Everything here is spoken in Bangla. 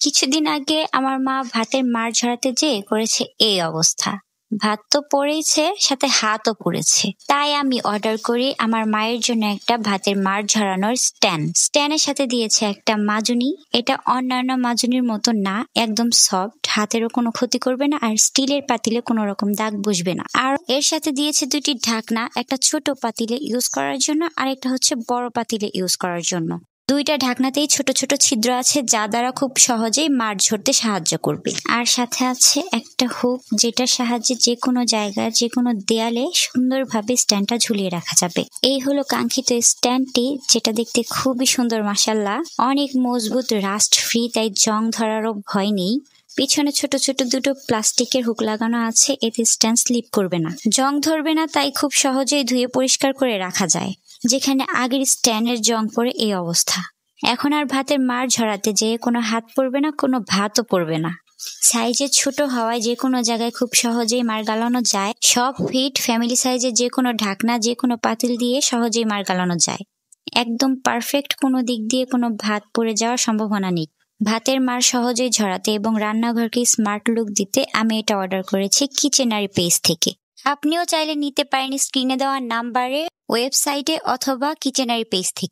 কিছুদিন আগে আমার মা ভাতের মাড় ঝরাতে যেয়ে করেছে এই অবস্থা। ভাত তো পড়েছে, সাথে হাতও পুড়েছে। তাই আমি অর্ডার করি আমার মায়ের জন্য একটা ভাতের মাড় ঝরানোর স্ট্যান্ডের সাথে দিয়েছে একটা মাজুনি। এটা অন্যান্য মাজুনির মতো না, একদম সফট, হাতেরও কোনো ক্ষতি করবে না, আর স্টিলের পাতিলে কোনো রকম দাগ বসবে না। আর এর সাথে দিয়েছে দুটি ঢাকনা, একটা ছোট পাতিলে ইউজ করার জন্য আর একটা হচ্ছে বড় পাতিলে ইউজ করার জন্য। দুইটা ঢাকনাতেই ছোট ছোট ছিদ্র আছে, যা দ্বারা খুব সহজেই মাড় ঝরতে সাহায্য করবে। আর সাথে আছে একটা হুক, যেটার সাহায্যে যে কোনো জায়গায়, যে কোনো দেয়ালে সুন্দরভাবে স্ট্যান্ডটা ঝুলিয়ে রাখা যাবে। এই হলো কাঙ্ক্ষিত স্ট্যান্ডটি, যেটা দেখতে খুবই সুন্দর মাশাআল্লাহ। অনেক মজবুত, রাস্ট ফ্রি, তাই জং ধরারও ভয় নেই। পিছনে ছোট ছোট দুটো প্লাস্টিকের হুক লাগানো আছে, এতে স্ট্যান্ড স্লিপ করবে না, জং ধরবে না, তাই খুব সহজেই ধুয়ে পরিষ্কার করে রাখা যায়। যেখানে আগের স্ট্যান্ডের জং পড়ে এই অবস্থা। এখন আর ভাতের মাড় ঝরাতে যেয়ে কোনো হাত পড়বে না, কোনো ভাতও পড়বে না। সাইজে ছোট হওয়ায় যে কোনো জায়গায় খুব সহজেই মাড় গালানো যায়। সব ফিট ফ্যামিলি সাইজে যে কোনো ঢাকনা, যে কোনো পাতিল দিয়ে সহজেই মাড় গালানো যায়। একদম পারফেক্ট, কোনো দিক দিয়ে কোনো ভাত পড়ে যাওয়ার সম্ভাবনা নেই। ভাতের মাড় সহজেই ঝরাতে এবং রান্নাঘরকে স্মার্ট লুক দিতে আমি এটা অর্ডার করেছি কিচেনারি পেজ থেকে। আপনিও চাইলে নিতে পারেন স্ক্রিনে দেওয়া নাম্বারে, ওয়েবসাইটে অথবা কিচেনারি পেজ থেকে।